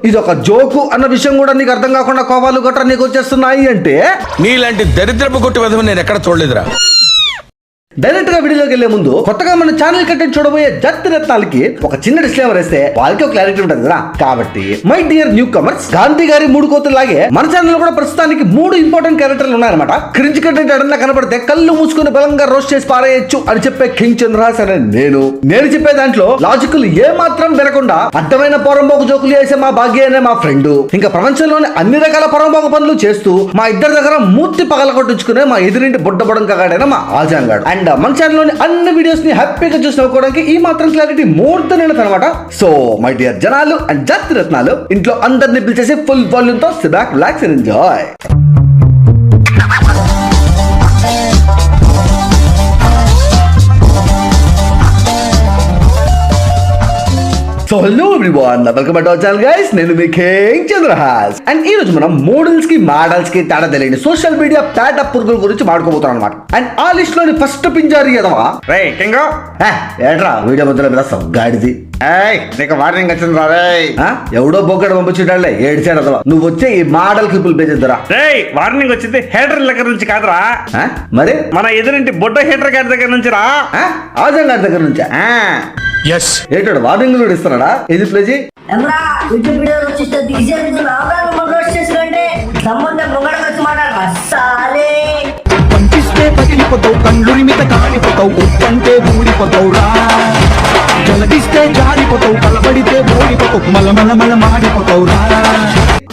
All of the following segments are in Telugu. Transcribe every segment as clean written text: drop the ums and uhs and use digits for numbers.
ఇది ఒక జోకు అన్న విషయం కూడా నీకు అర్థం కాకుండా కోపాలు గట్రా నీకు వచ్చేస్తున్నాయి అంటే నీలాంటి దరిద్రపు కొట్టి విధం నేను ఎక్కడ చూడలేదురా. డైరెక్ట్ గా వీడియోకి వెళ్లే ముందు కొత్తగా మన ఛానల్ కంటెంట్ చూడబోయే జత్ రత్నాలకి ఒక చిన్న డిస్క్లైమర్ వేస్తే వాళ్ళకి ఒక క్లారిటీ ఉంటుంది కదా. కాబట్టి my dear new comers, Gandhi గారి 3 కోతుల్లాగే మన ఛానల్ కూడా ప్రస్తుతానికి 3 ఇంపార్టెంట్ క్యారెక్టర్లు ఉన్నాయన్నమాట. క్రింజ్ కంటెంట్ ఎడన్నా కనబడితే కళ్ళు మూసుకుని బలంగా రోస్ట్ చేసి పారేయచ్చు అని చెప్పే కింగ్ చంద్రహాస్ అనే నేను చెప్పే దాంట్లో లాజికల్ ఏ మాత్రం వినకుండా అడ్డమైన పొరంబోకు జోకులు చేసే మా భాగ్య అనే మా ఫ్రెండ్, ఇంకా ప్రపంచంలోని అన్ని రకాల పొరంబోకు పనులు చేస్తూ మా ఇద్దరి దగ్గర మూర్తి పగలగొట్టించుకునే మా ఎదురింటి బుడ్డబడం కాగాడైన మా ఆజాంగాడు. అండ్ మన ఛానల్లోని అన్ని వీడియోస్ ని హ్యాపీగా చూసి నవ్వుకోవడానికి ఈ మాత్రం క్లారిటీ మోర్ దెన్ ఎనఫ్ అనమాట. సో మై డియర్ జనాలు అండ్ జాతి రత్నాలు, ఇంట్లో అందరిని పిలిచేసి ఫుల్ వాల్యూమ్ తో SIT back, relax and enjoy. So hello everyone, welcome back to our channel guys. నేను మీ కింగ్ చంద్రహాస్. అండ్ ఈ రోజు మనం మోడల్స్ కి మోడల్స్ కి తేడా తెలియని సోషల్ మీడియా పేట పురుగుల గురించి మాట్లాడుకోబోతున్నాం అనమాట. అండ్ ఆ లిస్ట్ లోని ఫస్ట్ పింజారీ ఎదవా రే కింగ్. ఏట్రా వీడియో మధ్యలో పిలుస్తాం గాడిది. నీకు వార్నింగ్ వచ్చింది రా రే. ఎవడో బొగ్గడు పంపించుంటాడులే ఏడిచాడు అదవా. నువ్వు వచ్చే ఈ మోడల్ క్లిప్పులు పేజెద్దరా. వార్నింగ్ వచ్చింది హేటర్ దగ్గర నుంచి కాదురా, మరి మన ఎదురింటి బొడ్డ హేటర్ గారి దగ్గర నుంచి రా. ఆజం గారి దగ్గర నుంచా? ఏంటాడు వార్నింగ్ కూడా ఇస్తున్నాడా? ఇది ప్లేజీ పంపిస్తే పగిలిపోతావు, కళ్ళురి మీద కాలిపోతావు, ఉప్పంటే ఊడిపోతావు రా. జలదిస్తే జారిపోతావు, కలబడితే ఓడిపోతావు, మల మాడిపోతావు రా.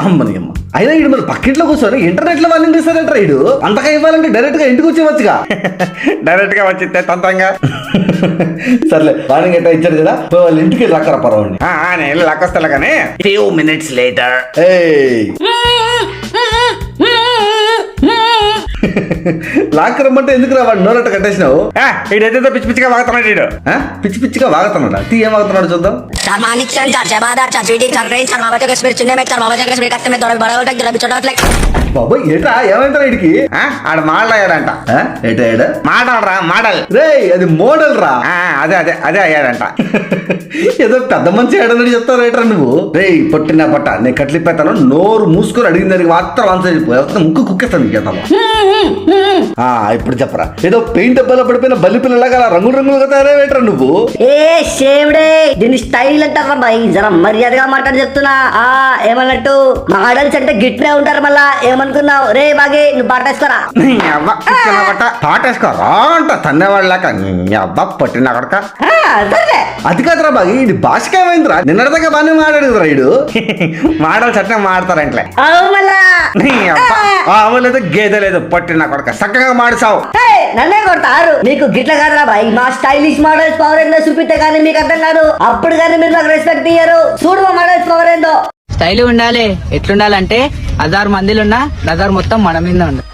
అమ్మని అమ్మ. అయినా ఇడు మన పక్కింట్లో కూర్చొని ఇంటర్నెట్ లో వార్నింగ్ ఇస్తారంట. ఇడు అంతగా ఇవ్వాలంటే డైరెక్ట్ గా ఇంటికి వచ్చేవచ్చుగా. డైరెక్ట్ గా వచ్చితే తంతంగా. సర్లే వార్నింగ్ ఎట్లా ఇచ్చాడు కదా, వాళ్ళ ఇంటికి లక్కరా పర్వాలండి. నేను లక్కొస్తా కానీ ఫ్యూ మినిట్స్ లేటర్ లాక్ రమ్మంటే ఎందుకు రా వాడు నోరట్ట కట్టేసినావు? ఇదేదో పిచ్చి పిచ్చిగా వాగుతున్నాడు. పిచ్చి పిచ్చిగా వాగుతున్నాడా? తీ ఏం వాగుతున్నాడు చూద్దాం. బాబోయ్ ఏట్రా ఏమైందా ఇడికి? ఆడ మాట్లాడాడంట. ఏటాడు మాట్లాడరా మోడల్ రే, అది మోడల్ రా. అదే అదే అదే అయ్యాడంట. ఏదో పెద్ద మంచి ఏడని చెప్తావు రేట్రా నువ్వు. రే పొట్టిన పట్ట నేను కట్లిపోతాను, నోరు మూసుకొని అడిగిన దానికి మాత్రం ఆన్సర్ చెప్పి ముక్కు కుక్కేస్తాను నీకు. ఇప్పుడు చెప్పరా, ఏదో పెయింట్ డబ్బాలో పడిపోయిన బల్లి పిల్లలాగా రంగులు రంగులుగా తయారవేట్రా నువ్వు. దీని స్టైల్ అంటారా బాయ్, జర మర్యాదగా మాట్లాడి చెప్తున్నా. ఏమన్నట్టు మోడల్స్ అంటే గిట్నే ఉంటారు. మళ్ళా ఏమనుకున్నావు రే బాగి, నువ్వు పాటేసుకోరా. పాటేసుకోరా అంట తన్నేవాళ్ళక అబ్బా పట్టిన అక్కడక. అది కాదురా బాగి, ఇది భాషకి ఏమైందిరా? నిన్నటిదాకా బాగానే మాట్లాడేదిరా ఇడు. మోడల్స్ అట్నే మాడతారంట్లే. లేదు గేదె లేదు పట్టిన కొడక చక్కగా మాడిసావు. నన్నే కొడతారు. మీకు గిట్ల కాదురా బాయ్, మా స్టైలిష్ మోడల్స్ పవర్ ఏందో చూపిస్తే కానీ మీకు అర్థం కాదు. అప్పుడు కానీ మీరు నాకు రెస్పెక్ట్ ఇయ్యరు. చూడు మా మోడల్స్ పవర్ ఏందో. స్టైల్ ఉండాలి. ఎట్లుండాలంటే 1000 మందిలో ఉన్న నజర్ మొత్తం మన మీద ఉండాలి.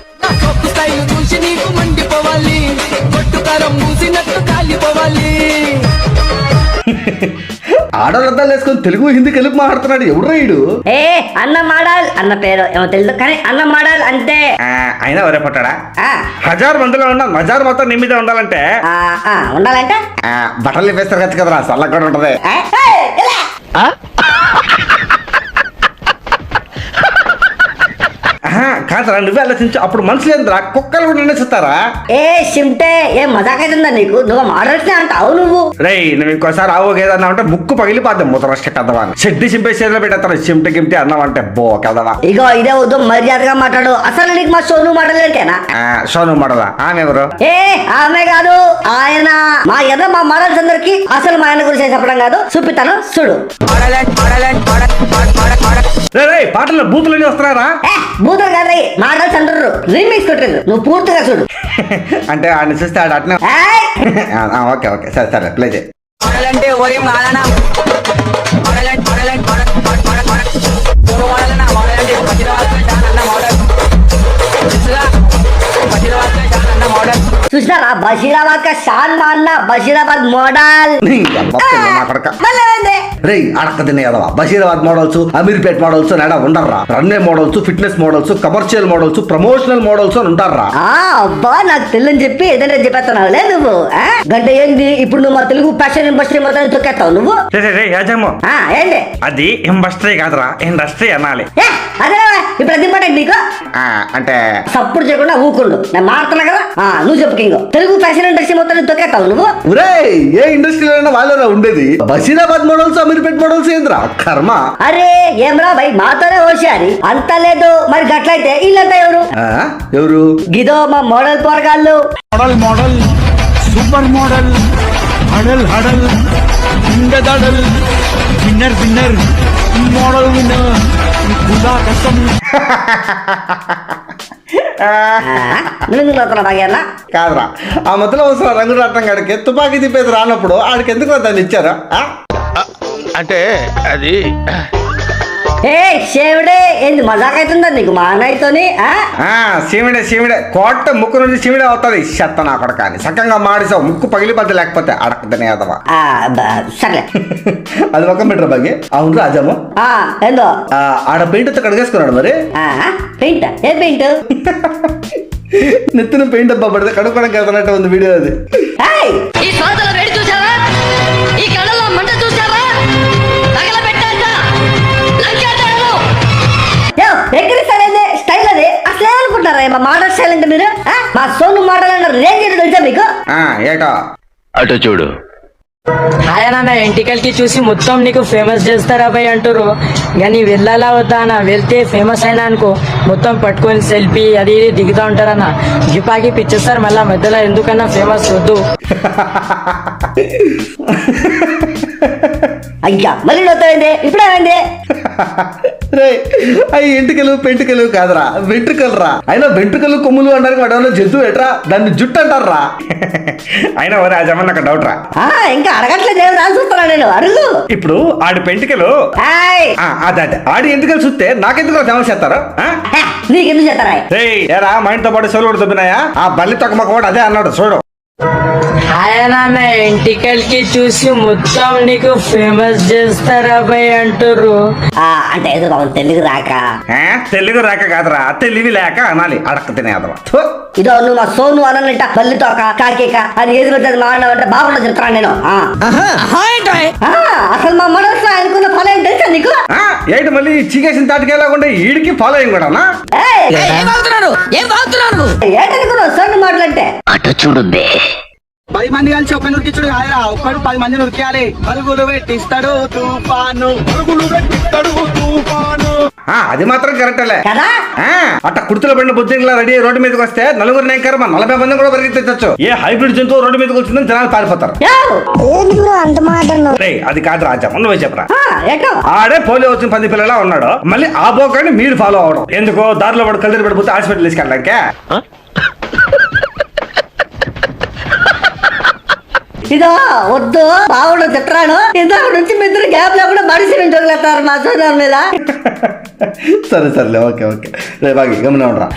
ఆడవాళ్ళద్దాలు వేసుకొని తెలుగు హిందీ కలిపి మాట్లాడుతున్నాడు ఎవడు రైడు. అన్న మోడల్ అన్న పేరు ఏమో తెలుసు కానీ అన్న మోడల్ అంతే. అయినా వరే పట్టాడా 1000 మందిలో ఉన్న నజార్ మొత్తం నీ మీద ఉండాలంటే ఉండాలంటే బట్టలు వేస్తారు కదా కదరా, చల్లగా కూడా ఉంటది. కాదురా నువ్వే ఆలోచించు. అప్పుడు మనుషులు ఏంద్రా, కుక్కలు కూడా నిర్ణయిస్తారా? సిమ్టే ఏం మజాక్ అవుతుందా నీకు? నువ్వు మోడల్స్ అంటావు నువ్వు. రై నువ్వు ఇంకోసారి ఆవుగేదన్నా అంటే ముక్కు పగిలిపోద్దాం. ముద్రష్ట కదవా చెడ్డి చింపే చేతిలో పెట్టేస్తాను. చిమ్టి గిమ్టి అన్నావంటే బో కదవా. ఇగో ఇదే వద్దు, మర్యాదగా మాట్లాడు. అసలు నీకు మా సోను మాటలేకేనా? సోను మోడలా? ఆమె ఎవరు? ఆమె కాదు ఆయన. మా ఎర్ర మా మోడల్స్ అందరికి అసలు మా ఆయన గురించి చెప్పడం కాదు, చూపిస్తాను చూడు. పాటల్లో బూతులని వస్తున్నారా? బూతులు కాదు మోడల్స్ అంటారు, రీమిక్స్ కొట్టారు. నువ్వు పూర్తిగా చూడు. అంటే ఆయన చూస్తే ఆడ అట్నే. ఓకే ఓకే సరే సరే ప్లే చేయి. చూసినారా బషీరాబాద్ కా షాన్ మాన్న బషీరాబాద్ మోడల్. రే అడక్క తినేదవా బషీరాబాద్ మోడల్స్ అమీర్పేట్ మోడల్స్ నేడా ఉండర్రా runway models fitness models commercial models promotional models అని ఉంటారా అబ్బా నాకు తెలియని చెప్పి ఏదంటే చెప్పేస్తున్నావులే నువ్వు గంట ఏంది ఇప్పుడు నువ్వు మా తెలుగు ఫ్యాషన్ ఇండస్ట్రీ మొత్తం తొక్కేస్తావు నువ్వు రే యాజమ్మో ఏంటి అది ఇండస్ట్రీ కాదురా ఇండస్ట్రీ అనాలి. అదే ఇప్పుడు అది ఇంపార్టెంట్ నీకు అంటే సప్పుడు చేయకుండా ఊకుండు నేను మారుతున్నా కదా నువ్వు చెప్పు కింగ్ తెలుగు ఫ్యాషన్ ఇండస్ట్రీ మొత్తం తొక్కేస్తావు నువ్వు ఒరే ఏ ఇండస్ట్రీలో వాళ్ళరా ఉండేది బషీరాబాద్ మోడల్స్ అమీర్పేట్ మోడల్స్ ఏంద్రా కర్మ. అరే ఏమ్రా భయ్ మాతోనే హోషియారి అంత లేదు మరి గట్లయితే వీళ్ళంతా ఎవరు ఎవరు గిదో మా మోడల్ పోరగాళ్ళు మోడల్ మోడల్ సూపర్ మోడల్ హడల్ హడల్ ఇంగదడల్ విన్నర్ విన్నర్ మోడల్ విన్నర్ ఖుదా కసమ్ నువ్వు బాగా కాదురా ఆ మధ్యలో అవసరం రంగులు అర్థం కాడికి తుపాకీ తిప్పేది రానప్పుడు ఆడికి ఎందుకు దాన్ని ఇచ్చారా? అంటే అది ఏ శివుడే ఏంది మజాక్ అవుతుందా నీకు మా అన్నయ్యతోని సీమిడే కోట ముక్కు నుంచి సీమిడే అవుతుంది చెత్త నా కొడక అని సక్కంగా మాడిసావు ముక్కు పగిలిపోద్ది లేకపోతే అడక తినేదవా. సర్లే అది ఒక మీటర్ బాగి అవును రాజమ్మ ఏందో ఆడ పెయింట్ కడిగేసుకున్నాడు మరి పెయింట్ ఏ పెయింట్ నెత్తిన పెయింట్ డబ్బా పడితే కడుక్కోవడానికి వెళ్తున్నట్టు ఉంది వీడియో అది. ఈ సోదల వేడి చూసావా ఈ కళ్ళలో మంట చూసావా ఎక్కడిస్తాడేది స్టైల్ అది అసలు ఏమనుకుంటారా మా మోడల్ స్టైల్ అంటే మీరు మా సోను మోడల్ అన్న రేంజ్ ఏంటో తెలుసా మీకు ఏటో అటు చూడు. ఆయన ఎంటికల్కి చూసి మొత్తం నీకు ఫేమస్ చేస్తారా భయ్ అంటారు. కానీ వెళ్ళాలా వద్దా అన్న, వెళ్తే ఫేమస్ అయినా అనుకో మొత్తం పట్టుకొని సెల్ఫీ అది ఇది దిగుతా ఉంటారన్న. జిపాకి పిచ్చేస్తారు మళ్ళా మధ్యలో ఎందుకన్నా ఫేమస్ వద్దు. అయ్యా మళ్ళీ నొత్తమైంది ఇప్పుడేమైంది రే అవి ఎంటుకలు పెంటుకలు కాదురా వెంట్రుకలు రా. అయినా వెంట్రుకలు కొమ్ములు అనడానికి వాడు జంతువు ఎట్రా దాన్ని జుట్టు అంటారా. అయినా ఒరే రాజమ్మ నాకు డౌట్ రా ఇంకా అడగట్లేదు చూస్తున్నా నేను అడుగు. ఇప్పుడు ఆడి పెంటికలు అదే ఆడి ఎంటుకలు చూస్తే నాకెందుకు ఫేమస్ చేస్తారు నీకెందుకు చేస్తారా ఏరా మైండ్ తో పాటు సోలు కూడా దొబ్బినాయా ఆ బల్లి తొక్క కూడా అదే అన్నాడు చూడు. ఆయన ఎంటికల్కి చూసి మొత్తం నీకు ఫేమస్ చేస్తారా భయ్ అంటారు. అంటే ఏదో తెలుగు రాక తెలుగు రాక కాదురా తెలివి లేక అనాలి అడక్క తినేదవా. ఇదో నువ్వు మా సోను అన్నట్ట బల్లి తోక కాకేక అని ఏది పెట్టేది మాట్లాడంటే బాగుండదు చెప్తాను నేను. అసలు మా మోడల్స్ అనుకున్న ఫాలో ఏంటి తెలుసా నీకు? ఏంటి మళ్ళీ చీకేసిన తాటికేలాగుండే ఈడికి ఫాలోయింగ్ కూడా ఏంటనుకున్నావు సోను మాటలంటే? అటు చూడుంది 10 మంది కలిసి ఒక నురికిచ్చుడు కాదురా ఒక్కడు 10 మంది నురికేయాలి. పరుగులు పెట్టిస్తాడు తుఫాను పరుగులు పెట్టిస్తాడు తుఫాను. అది మాత్రం కరెక్టలే కదా. అట్ట కుర్తులో పడిన బుద్ధిలా రెడీ రోడ్డు మీదకి వస్తే నలుగురు నేకర్ 40 మంది కూడా పరిగెత్తచ్చు. ఏ హైబ్రిడ్ జంతువు రోడ్డు మీదకి వచ్చిందని జనాలు పారిపోతారు. అది కాదు రాజా నువ్వే చెప్పరా. ఆడే పోలియో వచ్చిన 10 పిల్లలా ఉన్నాడు మళ్ళీ ఆ పోకాన్ని మీరు ఫాలో అవడం ఎందుకో? దారిలో పడి కళ్ళు పడిపోతే హాస్పిటల్ తీసుకెళ్ళడానికే. ఇదో వద్దు బావుడు తిట్టరాను ఇంతకు నుంచి మీ ఇద్దరు గ్యాప్ లేకుండా మనిషి నుంచి వదిలేస్తారు మా సోదరు మీద. సరే సర్లే ఓకే రే బాగి గమనే ఉండరా.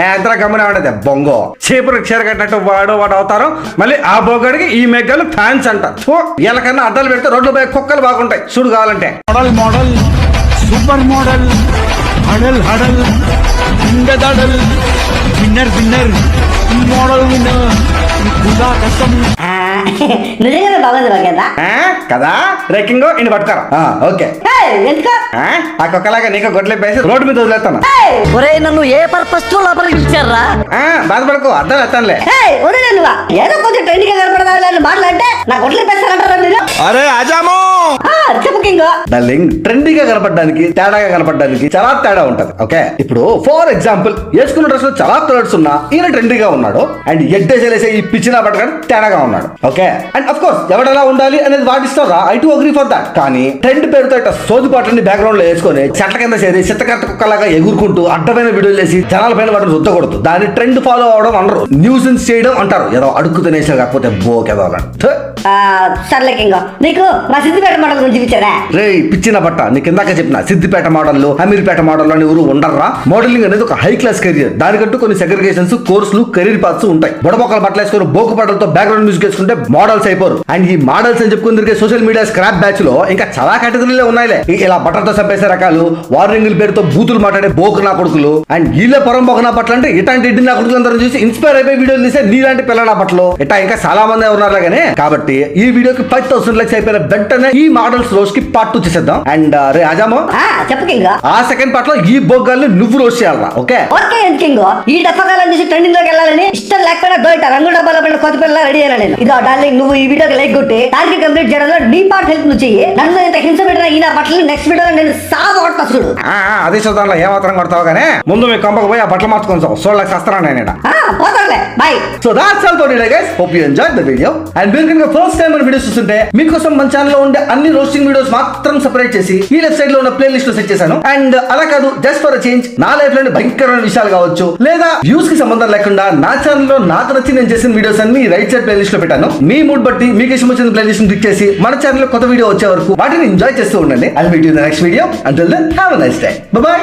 ఎంత గమనే ఉండదు బొంగో చీపురు చీర కట్టినట్టు వాడు అవుతారు. మళ్ళీ ఆ బొగ్గడికి ఈ మెగ్గలు ఫ్యాన్స్ అంట. వీళ్ళకన్నా అడ్డాలు పెడితే రోడ్లు పోయి కుక్కలు బాగుంటాయి చూడు కావాలంటే. మోడల్ మోడల్ సూపర్ మోడల్ హడల్ హడల్ ఇంగదడల్ విన్నర్ విన్నర్ మోడల్ విన్నర్ ఖుదా కసమ్. నిజంగానే బాగుంది బాగా కదా రేకింగ్ ఇన్ని పట్టుతారా. ఓకే ఎందుకో ఆ కుక్కలాగా నీకు గొడ్లు వేసి రోడ్డు మీద వదిలేస్తాను. ఒరే నన్ను ఏ పర్పస్ తో లోపలికి ఇచ్చారా? బాధపడకు అర్థం వేస్తానులే. ఏదో కొంచెం ట్రెండ్ గా కనపడదా మాట్లాడితే నా గొడ్లు పెంచాలంటారా మీరు? అరే ఆజాము చెప్పు కింగ్. డార్లింగ్ ట్రెండీగా కనపడడానికి తేడాగా కనపడడానికి చాలా తేడా ఉంటది. ఓకే ఇప్పుడు ఫర్ ఎగ్జాంపుల్ వేసుకున్న డ్రెస్ లో చాలా కలర్స్ ఉన్నా ఈయన ట్రెండీగా ఉన్నాడు అండ్ ఎడ్డేసేసే ఈ పిచ్చిన పట్టగానే తేడాగా ఉన్నాడు. ఓకే అండ్ అఫ్ కోర్స్ ఎవడెలా ఉండాలి అనేది వాటిస్తారా I too agree for that. కానీ ట్రెండ్ పేరుతో ఇట్లా సోది పాటలని బ్యాక్గ్రౌండ్ లో వేసుకొని చెట్ల కింద చేరి చిత్తకట్ట కుక్కలాగా ఎగురుకుంటూ అడ్డమైన వీడియోలు వేసి జనాల పైన వాటిని రుద్దకూడదు. దాన్ని ట్రెండ్ ఫాలో అవడం అనరు న్యూసెన్స్ చేయడం అంటారు. ఏదో అడుక్కు తినేసారు కాకపోతే బోకెదవాలంట. సర్లే కింగ్ నీకు మా సిద్దిపేట మోడల్ గురించి ఇచ్చారా? రే పిచ్చిన బట్ట నీకు ఇందాక చెప్పిన సిద్దిపేట మోడల్ అమీర్పేట మోడల్ అని ఊరు ఉండర్రా. మోడలింగ్ అనేది ఒక హై క్లాస్ కెరియర్. దానికంటూ కొన్ని సెగ్రిగేషన్స్ కోర్సులు కెరీర్ పాత్స్ ఉంటాయి. బుడబొక్కల బట్టలు వేసుకొని మోకు పాటలతో బ్యాక్గ్రౌండ్ మ్యూజిక్ వేసుకుంటే మోడల్స్ అయిపోరు. అండ్ ఈ మోడల్స్ అని చెప్పుకుని తిరిగే సోషల్ మీడియా స్క్రాప్ బ్యాచ్ లో ఇంకా చాలా కేటగిరీలే ఉన్నాయిలే. ఇలా బట్టలతో చంపేసే రకాలు, వార్నింగ్ల పేరుతో బూతులు మాట్లాడే బోకు నా కొడుకులు, అండ్ వీళ్ళే పొరం బొక నా బట్టలు అంటే ఇట్లాంటి ఇడ్డి నా కొడుకులు అందరం చూసి ఇన్స్పైర్ అయిపోయి వీడియోలు తీసే నీలాంటి పిల్ల నా బట్టలు ఇట్లా ఇంకా చాలా మంది ఉన్నారు కానీ. కాబట్టి ఈ వీడియోకి 5,000 లైక్స్ అయిపోయిన వెంటనే ఈ మోడల్స్ రోజ్ కి పార్ట్ 2 చేసేద్దాం. అండ్ రే ఆజామో, చెప్పు కింగ్. ఆ సెకండ్ పార్ట్ లో ఈ బొగ్గాల్ని నువ్వు రోజ్ చేయాలరా. Okay okay king. ఈ డబ్బకాలను చూసి ట్రెండింగ్ లోకి వెళ్ళాలని ఇష్టం లేకపోయినా దోట రంగు డబ్బాల పడిన కొత్త పిల్ల రెడీ అయినా నేను. ఇదో డార్లింగ్, నువ్వు ఈ వీడియోకి లైక్ కొట్టి టార్గెట్ కంప్లీట్ చేయడంలో నీ పార్ట్ హెల్ప్ నువ్వు చెయ్యి. నన్ను ఇంత హింస పెట్టిన ఈ నా బట్టలు నెక్స్ట్ వీడియోలో నేను సాగు కొడతా చూడు. అదే చూద్దాంలో ఏమాత్రం కొడతావు కానీ ముందు మీ కొంపకు పోయి ఆ బట్టలు మార్చుకొని చావు. 16 లక్షలు వస్తాను నేను. పోతాడులే, boy. So that's all for today guys. Hope you enjoyed the video. And మీరు కనుక ఫస్ట్ టైం మన వీడియోస్ చూస్తుంటే మీకోసం మన ఛానల్ లో ఉండే అన్ని రోస్టింగ్ వీడియోస్ మాత్రం సెపరేట్ చేసి ఈ లెఫ్ట్ సైడ్ లో ఉన్న ప్లే లిస్ట్ లో సెట్ చేశాను. అండ్ అలా కాదు, జస్ట్ ఫర్ చేంజ్ నా లైఫ్ లోని భయంకరమైన విషయాలు కావచ్చు, లేదా వ్యూస్ కి సంబంధం లేకుండా నా ఛానల్ లో నాకు నచ్చి నేను చేసిన వీడియోస్ అన్ని రైట్ సైడ్ ప్లే లిస్ట్ లో పెట్టాను. మీ మూడ్ బట్టి మీకు ఇష్టం వచ్చిన ప్లే లిస్ట్ క్లిక్ చేసి మన ఛానల్ లో కొత్త వీడియో వచ్చే వరకు వాటిని ఎంజాయ్ చేస్తూ ఉండండి. I will meet you in the next video. Until then have a nice day. Bye by.